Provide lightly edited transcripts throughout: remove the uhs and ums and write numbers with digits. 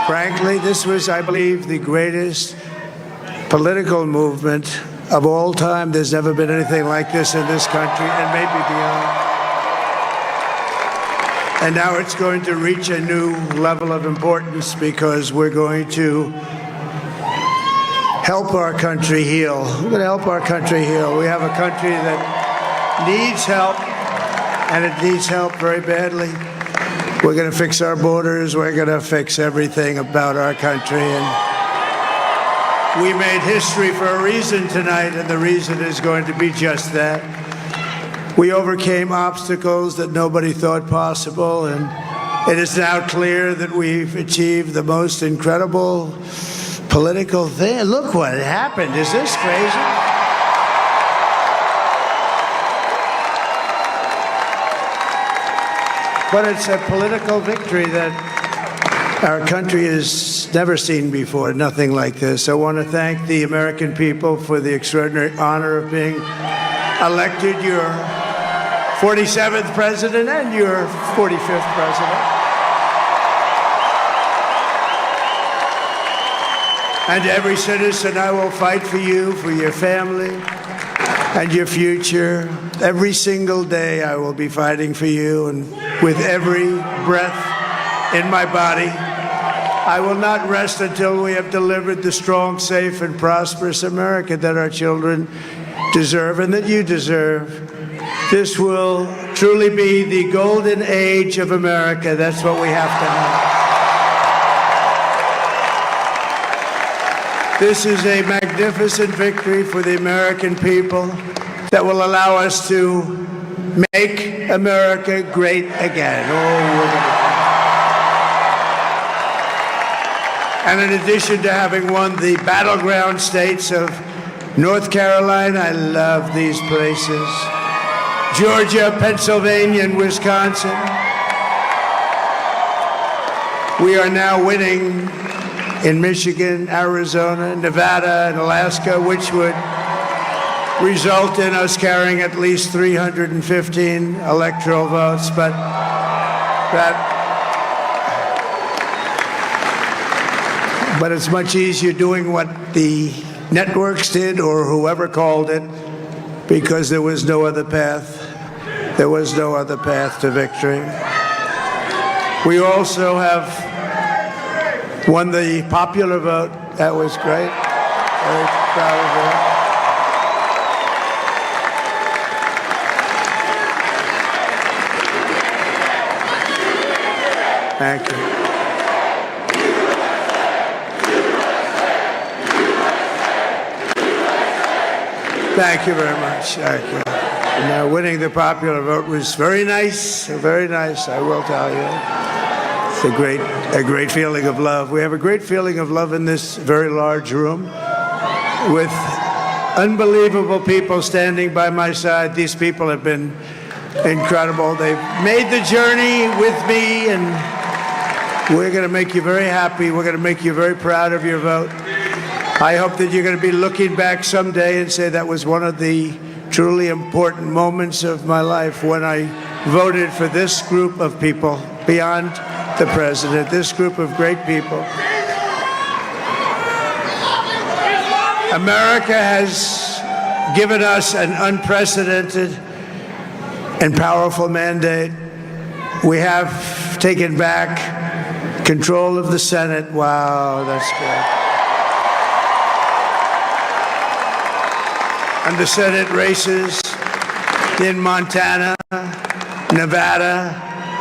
Frankly, this was, I believe, the greatest political movement of all time. There's never been anything like this in this country, and maybe beyond. And now it's going to reach a new level of importance because we're going to help our country heal. We're going to help our country heal. We have a country that needs help, and it needs help very badly. We're going to fix our borders. We're going to fix everything about our country. And we made history for a reason tonight, and the reason is going to be just that. We overcame obstacles that nobody thought possible, and it is now clear that we've achieved the most incredible political thing. Look what happened. Is this crazy? But it's a political victory that our country has never seen before, nothing like this. I want to thank the American people for the extraordinary honor of being elected your 47th president and your 45th president. And to every citizen, I will fight for you, for your family, and your future. Every single day, I will be fighting for you, and with every breath in my body, I will not rest until we have delivered the strong, safe, and prosperous America that our children deserve and that you deserve. This will truly be the golden age of America. That's what we have to have. This is a magnificent victory for the American people that will allow us to make America great again. And in addition to having won the battleground states of North Carolina, I love these places, Georgia, Pennsylvania, and Wisconsin, we are now winning in Michigan, Arizona, Nevada, and Alaska, which would result in us carrying at least 315 electoral votes. But it's much easier doing what the networks did or whoever called it, because there was no other path. There was no other path to victory. We also have won the popular vote. That was great. Very proud of that. Thank you. Thank you very much. Thank you. Now, winning the popular vote was very nice, I will tell you. It's a great feeling of love. We have a great feeling of love in this very large room with unbelievable people standing by my side. These people have been incredible. They've made the journey with me, and we're going to make you very happy. We're going to make you very proud of your vote. I hope that you're going to be looking back someday and say that was one of the truly important moments of my life when I voted for this group of people beyond the president, this group of great people. America has given us an unprecedented and powerful mandate. We have taken back control of the Senate. Wow, that's good. And the Senate races in Montana, Nevada,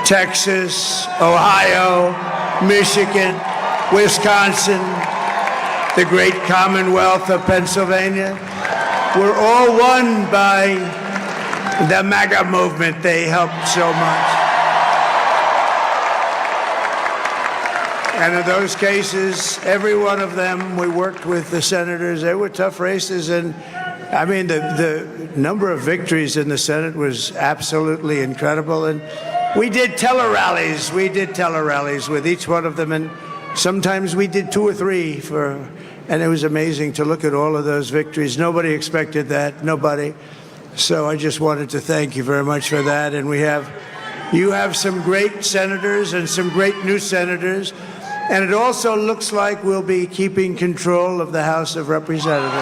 Texas, Ohio, Michigan, Wisconsin, the great Commonwealth of Pennsylvania, were all won by the MAGA movement. They helped so much. And in those cases, every one of them, we worked with the senators. They were tough races, and I mean, the number of victories in the Senate was absolutely incredible. And we did tele-rallies. We did tele-rallies with each one of them. And sometimes we did 2 or 3 and it was amazing to look at all of those victories. Nobody expected that, nobody. So I just wanted to thank you very much for that. And you have some great senators and some great new senators. And it also looks like we'll be keeping control of the House of Representatives.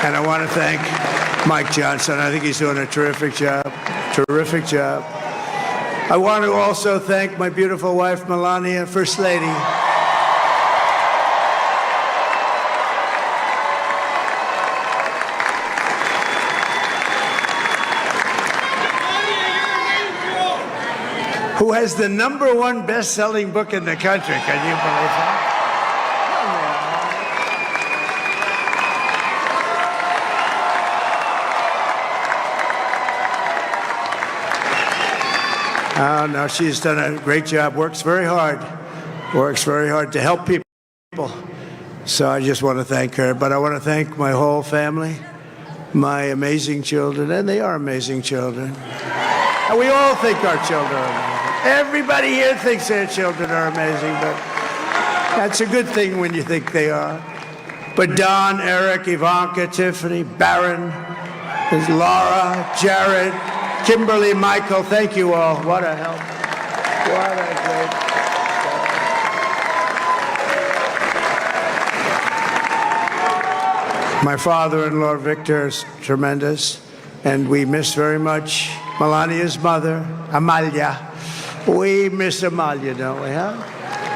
And I want to thank Mike Johnson. I think he's doing a terrific job. Terrific job. I want to also thank my beautiful wife, Melania, First Lady. Who has the #1 best-selling book in the country. Can you believe that? Oh, no, she's done a great job, works very hard to help people. So I just want to thank her. But I want to thank my whole family, my amazing children, and they are amazing children. And we all think our children are amazing. Everybody here thinks their children are amazing, but that's a good thing when you think they are. But Don, Eric, Ivanka, Tiffany, Barron, Laura, Jared, Kimberly, Michael, thank you all. What a help. What a great help. My father-in-law, Victor, is tremendous, and we miss very much Melania's mother, Amalia. We miss Amalia, don't we, huh?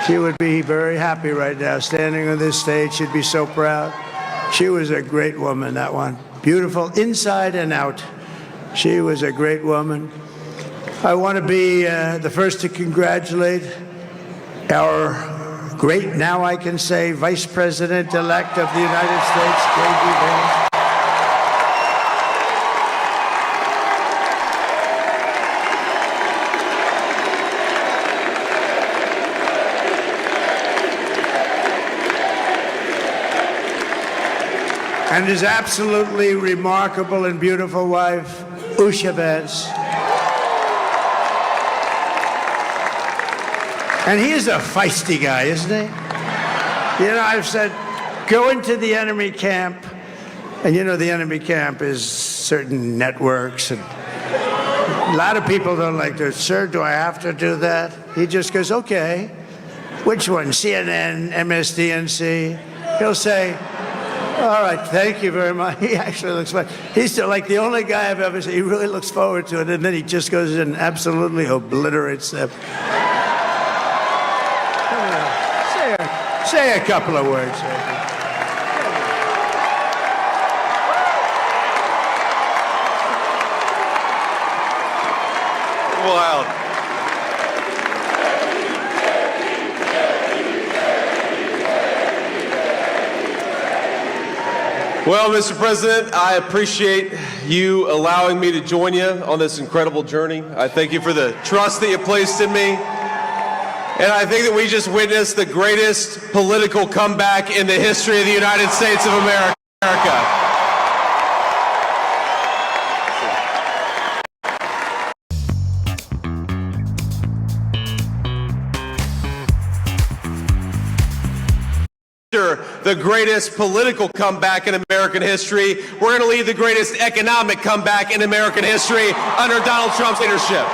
She would be very happy right now, standing on this stage. She'd be so proud. She was a great woman, that one. Beautiful inside and out. She was a great woman. I want to be the first to congratulate our great, now I can say, Vice President-elect of the United States, J.D. Vance. And his absolutely remarkable and beautiful wife, Usha Vance. And he is a feisty guy, isn't he? You know, I've said, go into the enemy camp. And you know, the enemy camp is certain networks. And a lot of people don't like to, sir, do I have to do that? He just goes, okay. Which one? CNN, MSDNC? He'll say, all right, thank you very much. He actually looks fun. He's still like the only guy I've ever seen. He really looks forward to it, and then he just goes in and absolutely obliterates them. Say a couple of words. Wow. Well, Mr. President, I appreciate you allowing me to join you on this incredible journey. I thank you for the trust that you placed in me. And I think that we just witnessed the greatest political comeback in the history of the United States of America. The greatest political comeback in American history. We're going to lead the greatest economic comeback in American history under Donald Trump's leadership.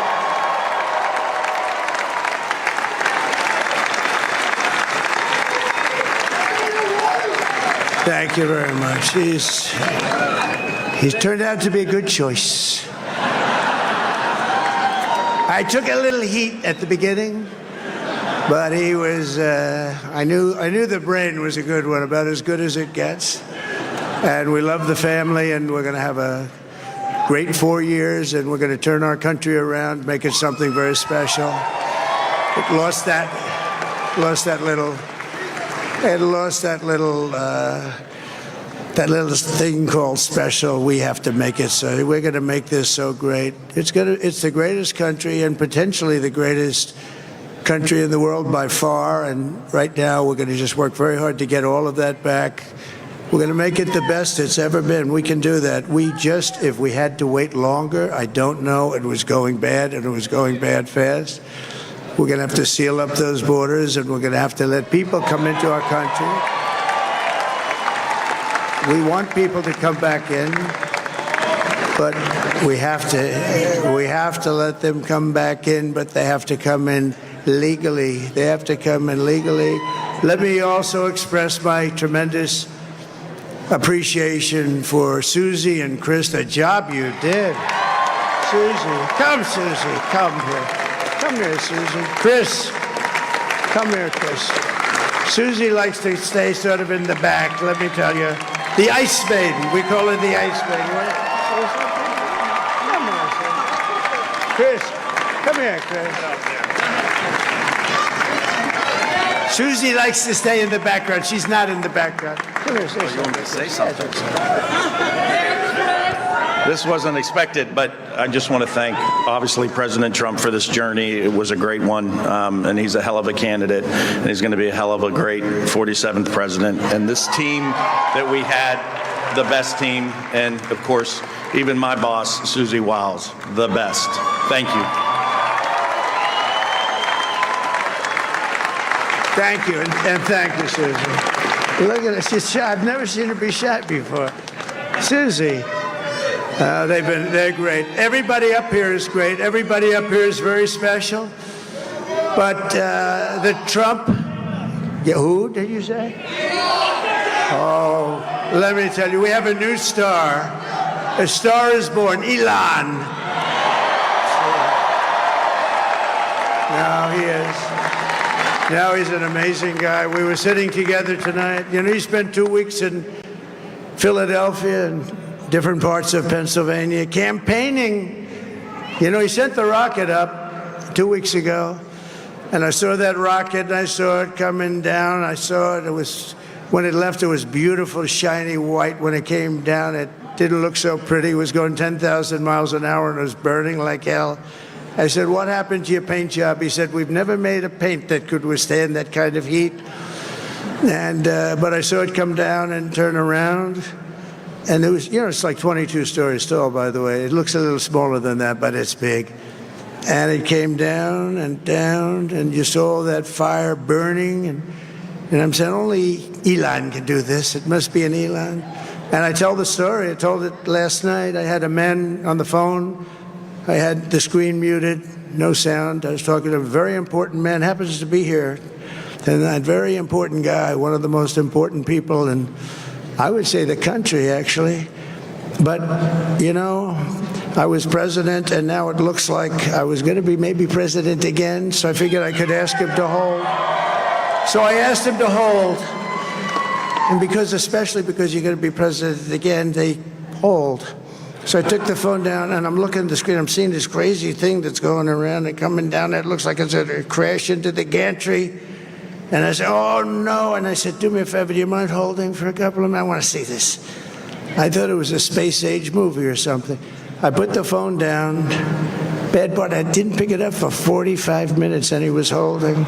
Thank you very much. He's turned out to be a good choice. I took a little heat at the beginning. But he was, I knew the brain was a good one, about as good as it gets. And we love the family, and we're going to have a great 4 years, and we're going to turn our country around, make it something very special. It lost that little thing called special. We have to make it so. We're going to make this so great. It's the greatest country, and potentially the greatest country in the world by far, and right now we're going to just work very hard to get all of that back. We're going to make it the best it's ever been. We can do that. If we had to wait longer, I don't know. It was going bad, and it was going bad fast. We're going to have to seal up those borders, and we're going to have to let people come into our country. We want people to come back in. But we have to let them come back in, but they have to come in legally. They have to come in legally. Let me also express my tremendous appreciation for Susie and Chris, the job you did. Susie, come here. Come here, Susie. Chris, come here, Chris. Susie likes to stay sort of in the back, let me tell you. The Ice Maiden, we call her the Ice Maiden. Come on, Chris, come here, Chris. Susie likes to stay in the background. She's not in the background. Come here, say something. Say something. This wasn't expected, but I just want to thank, obviously, President Trump for this journey. It was a great one, and he's a hell of a candidate, and he's going to be a hell of a great 47th president. And this team that we had, the best team, and, of course, even my boss, Susie Wiles, the best. Thank you. Thank you, and thank you, Susie. Look at her. She's shy. I've never seen her be shy before. Susie. They're great. Everybody up here is great. Everybody up here is very special. But the Trump, who did you say? Oh, let me tell you, we have a new star. A star is born, Elon. Now he is. Now he's an amazing guy. We were sitting together tonight. You know, he spent 2 weeks in Philadelphia and different parts of Pennsylvania campaigning. You know, he sent the rocket up 2 weeks ago, and I saw that rocket, and I saw it coming down. I saw it. It was, when it left, it was beautiful, shiny white. When it came down, it didn't look so pretty. It was going 10,000 miles an hour, and it was burning like hell. I said, what happened to your paint job? He said, we've never made a paint that could withstand that kind of heat. And but I saw it come down and turn around. And it was, you know, it's like 22 stories tall, by the way. It looks a little smaller than that, but it's big. And it came down, and you saw that fire burning. And I'm saying, only Elon can do this. It must be an Elon. And I tell the story. I told it last night. I had a man on the phone. I had the screen muted, no sound. I was talking to a very important man, happens to be here. And that very important guy, one of the most important people in, I would say, the country, actually. But, you know, I was president, and now it looks like I was going to be maybe president again, so I figured I could ask him to hold. So I asked him to hold. And especially because you're going to be president again, they hold. So I took the phone down, and I'm looking at the screen. I'm seeing this crazy thing that's going around and coming down. It looks like it's going to crash into the gantry. And I said, oh, no. And I said, do me a favor, do you mind holding for a couple of minutes? I want to see this. I thought it was a space-age movie or something. I put the phone down. Bad part, I didn't pick it up for 45 minutes, and he was holding.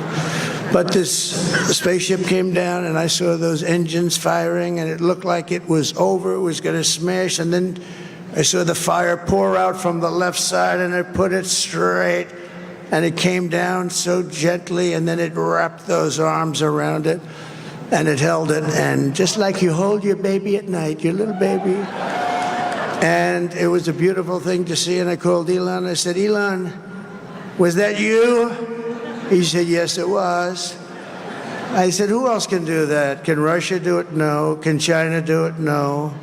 But this spaceship came down, and I saw those engines firing, and it looked like it was over. It was going to smash. And then I saw the fire pour out from the left side, and I put it straight. And it came down so gently, and then it wrapped those arms around it, and it held it. And just like you hold your baby at night, your little baby. And it was a beautiful thing to see. And I called Elon. I said, Elon, was that you? He said, yes, it was. I said, who else can do that? Can Russia do it? No. Can China do it? No.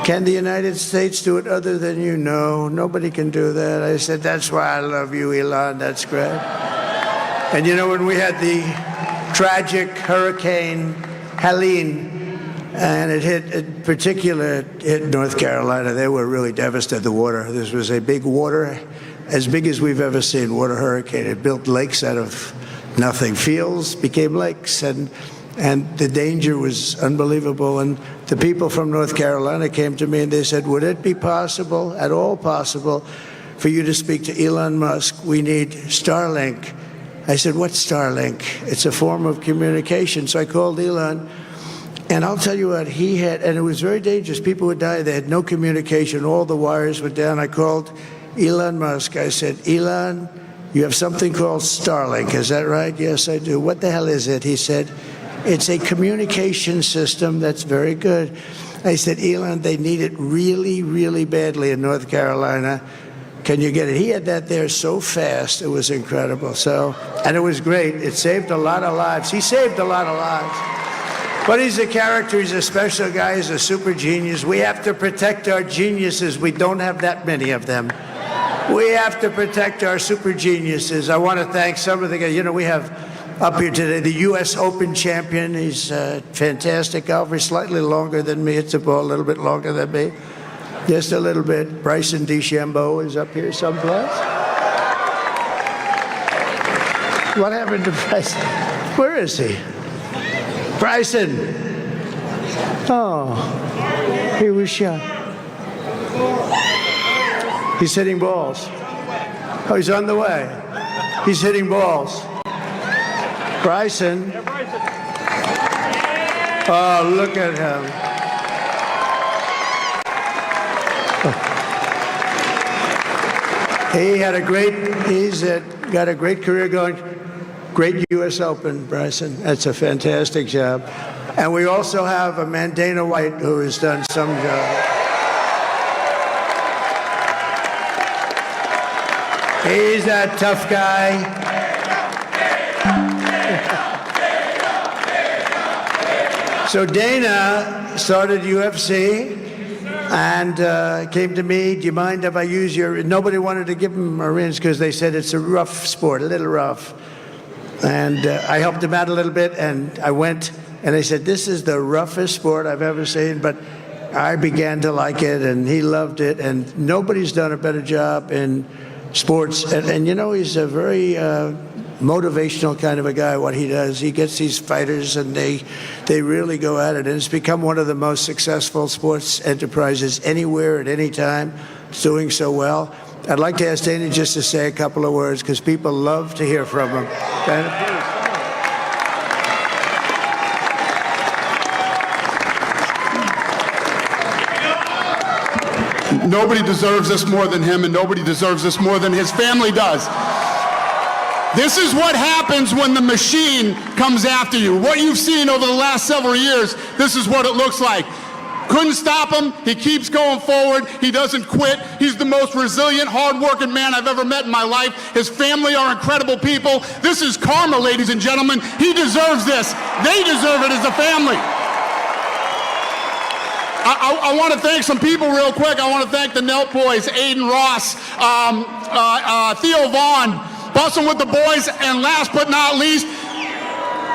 Can the United States do it other than you? No, nobody can do that. I said, that's why I love you, Elon. That's great. And you know, when we had the tragic Hurricane Helene, and it hit North Carolina, they were really devastated, the water. This was a big water, as big as we've ever seen, water hurricane. It built lakes out of nothing. Fields became lakes, and the danger was unbelievable. And the people from North Carolina came to me and they said, would it be possible, at all possible, for you to speak to Elon Musk? We need Starlink. I said, what's Starlink? It's a form of communication. So I called Elon, and I'll tell you what, he had, and it was very dangerous. People would die. They had no communication. All the wires were down. I called Elon Musk. I said, Elon, you have something called Starlink. Is that right? Yes, I do. What the hell is it? He said, it's a communication system that's very good. I said, Elon, they need it really, really badly in North Carolina. Can you get it? He had that there so fast. It was incredible. So, and it was great. It saved a lot of lives. He saved a lot of lives. But he's a character. He's a special guy. He's a super genius. We have to protect our geniuses. We don't have that many of them. We have to protect our super geniuses. I want to thank some of the guys. You know, we have up here today the U.S. Open champion. He's a fantastic golfer. He's slightly longer than me. Hits the ball a little bit longer than me. Just a little bit. Bryson DeChambeau is up here someplace. What happened to Bryson? Where is he? Bryson. Oh, he was shot. He's hitting balls. Oh, he's on the way. He's hitting balls. Bryson. Oh, look at him. He's got a great career going. Great U.S. Open, Bryson. That's a fantastic job. And we also have a man, Dana White, who has done some job. He's a tough guy. So Dana started UFC. And came to me, do you mind if I use your... Nobody wanted to give him a rinse because they said it's a rough sport, a little rough. And I helped him out a little bit, and I went, and they said, this is the roughest sport I've ever seen, but I began to like it, and he loved it, and nobody's done a better job in sports. And you know, he's a very motivational kind of a guy, what he does. He gets these fighters, and they really go at it, and it's become one of the most successful sports enterprises anywhere at any time. It's doing so well. I'd like to ask Dana just to say a couple of words, because people love to hear from him. Dana, please. Nobody deserves this more than him, and nobody deserves this more than his family does. This is what happens when the machine comes after you. What you've seen over the last several years, this is what it looks like. Couldn't stop him. He keeps going forward. He doesn't quit. He's the most resilient, hard-working man I've ever met in my life. His family are incredible people. This is karma, ladies and gentlemen. He deserves this. They deserve it as a family. I want to thank some people real quick. I want to thank the Nelk boys, Aiden Ross, Theo Vaughn, Bussin' with the boys, and last but not least,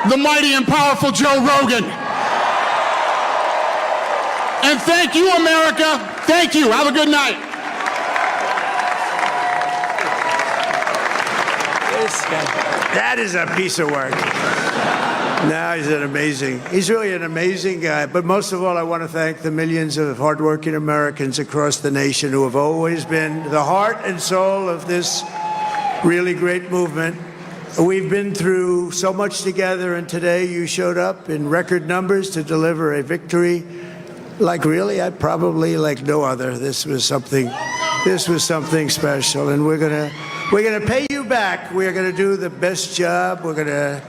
the mighty and powerful Joe Rogan. And thank you, America. Thank you. Have a good night. That is a piece of work. No, he's really an amazing guy. But most of all, I want to thank the millions of hardworking Americans across the nation who have always been the heart and soul of this really great movement. We've been through so much together, and today you showed up in record numbers to deliver a victory like probably like no other. This was something special, and we're gonna pay you back. We're gonna do the best job. We're gonna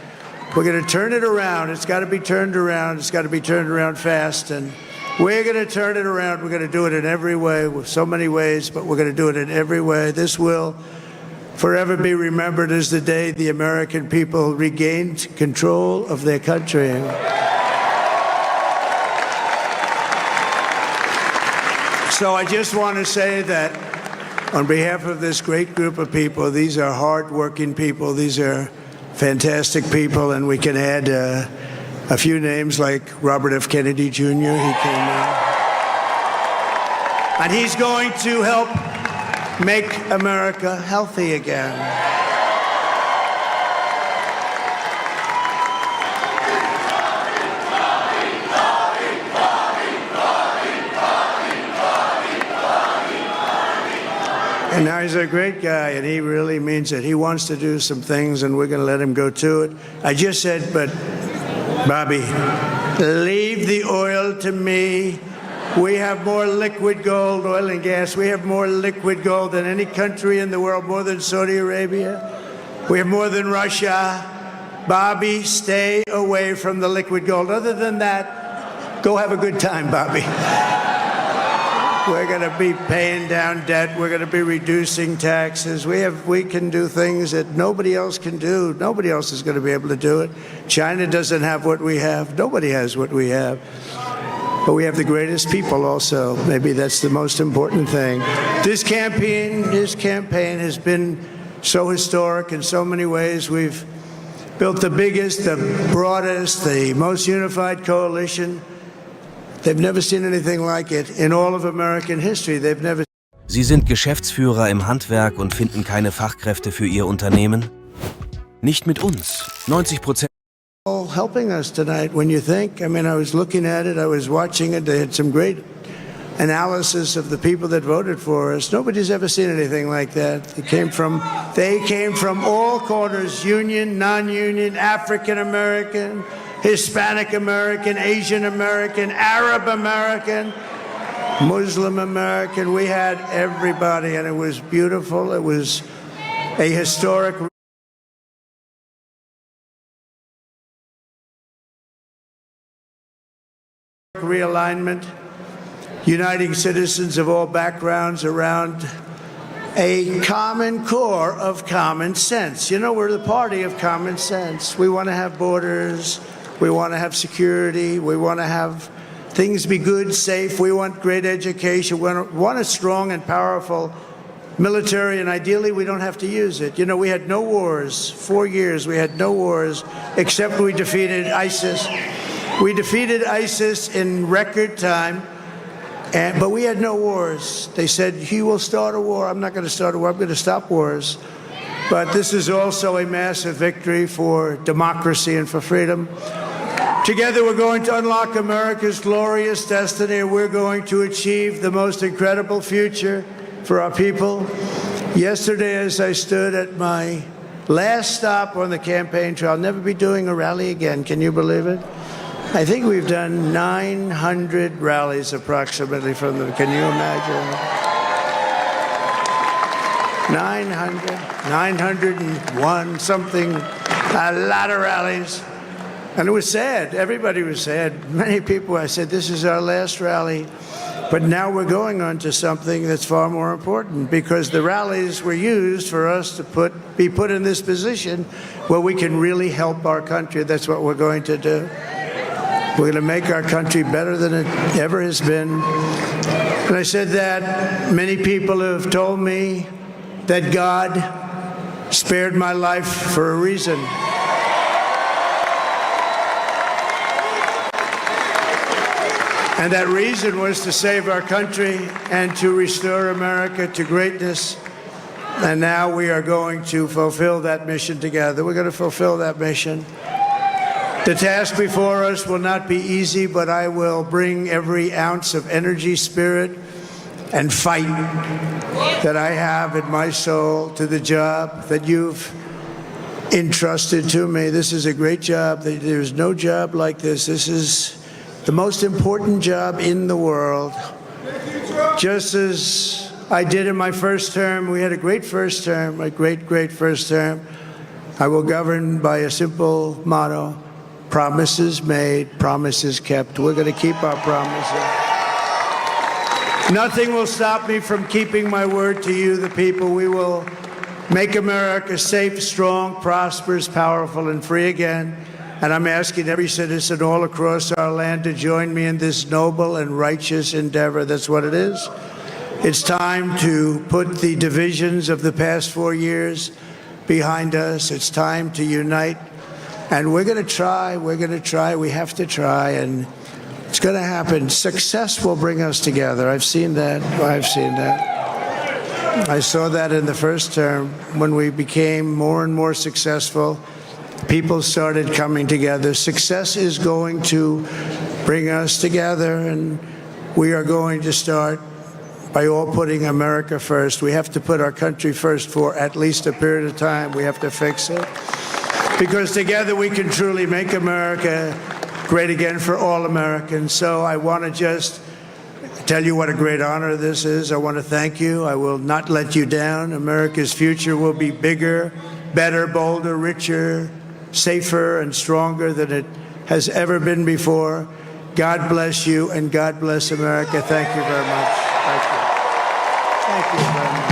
turn it around. It's got to be turned around. It's got to be turned around fast, and we're gonna turn it around. We're gonna do it in every way, with so many ways, but we're gonna do it in every way. This will forever be remembered as the day the American people regained control of their country. So I just want to say that on behalf of this great group of people, these are hard-working people. These are fantastic people, and we can add a few names like Robert F. Kennedy Jr. He came in. And he's going to help make America healthy again. And now he's a great guy, and he really means it. He wants to do some things, and we're going to let him go to it. I just said, but Bobby, leave the oil to me. We have more liquid gold, oil and gas. We have more liquid gold than any country in the world, more than Saudi Arabia. We have more than Russia. Bobby, stay away from the liquid gold. Other than that, Go have a good time, Bobby. We're going to be paying down debt. We're going to be reducing taxes. We can do things that nobody else can do. Nobody else is going to be able to do it. China doesn't have what we have. Nobody has what we have. But we have the greatest people also. Maybe that's the most important thing. This campaign has been so historic in so many ways. We've built the biggest, the broadest, the most unified coalition. They've never seen anything like it in all of American history. They've never. Sie sind Geschäftsführer im Handwerk und finden keine Fachkräfte für Ihr Unternehmen? Nicht mit uns. 90%. All helping us tonight. When you think, I mean, I was looking at it, I was watching it. They had some great analysis of the people that voted for us. Nobody's ever seen anything like that. They came from all corners: union, non-union, African American, Hispanic American, Asian American, Arab American, Muslim American. We had everybody, and it was beautiful. It was a historic realignment, uniting citizens of all backgrounds around a common core of common sense. You know, we're the party of common sense. We want to have borders. We want to have security. We want to have things be good, safe. We want great education. We want a strong and powerful military, and ideally we don't have to use it. You know, we had no wars. 4 years we had no wars, except we defeated ISIS. We defeated ISIS in record time, but we had no wars. They said, he will start a war. I'm not going to start a war. I'm going to stop wars. But this is also a massive victory for democracy and for freedom. Together we're going to unlock America's glorious destiny, and we're going to achieve the most incredible future for our people. Yesterday, as I stood at my last stop on the campaign trail, I'll never be doing a rally again. Can you believe it? I think we've done 900 rallies approximately from them. Can you imagine? 901, something, a lot of rallies. And it was sad. Everybody was sad. Many people, I said, this is our last rally. But now we're going on to something that's far more important, because the rallies were used for us to be put in this position where we can really help our country. That's what we're going to do. We're going to make our country better than it ever has been. And I said that many people have told me that God spared my life for a reason. And that reason was to save our country and to restore America to greatness. And now we are going to fulfill that mission together. We're going to fulfill that mission. The task before us will not be easy, but I will bring every ounce of energy, spirit, and fight that I have in my soul to the job that you've entrusted to me. This is a great job. There's no job like this. This is the most important job in the world. Just as I did in my first term, we had a great first term, a great first term. I will govern by a simple motto: promises made, promises kept. We're going to keep our promises. Nothing will stop me from keeping my word to you, the people. We will make America safe, strong, prosperous, powerful, and free again. And I'm asking every citizen all across our land to join me in this noble and righteous endeavor. That's what it is. It's time to put the divisions of the past 4 years behind us. It's time to unite. And we're going to try. We have to try. And it's going to happen. Success will bring us together. I've seen that. I saw that in the first term. When we became more and more successful, people started coming together. Success is going to bring us together, and we are going to start by all putting America first. We have to put our country first for at least a period of time. We have to fix it, because together we can truly make America great again for all Americans. So I want to just tell you what a great honor this is. I want to thank you. I will not let you down. America's future will be bigger, better, bolder, richer, safer, and stronger than it has ever been before. God bless you and God bless America. Thank you very much. Thank you. Thank you very much.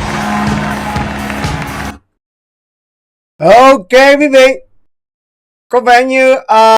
Ok quý vị, có vẻ như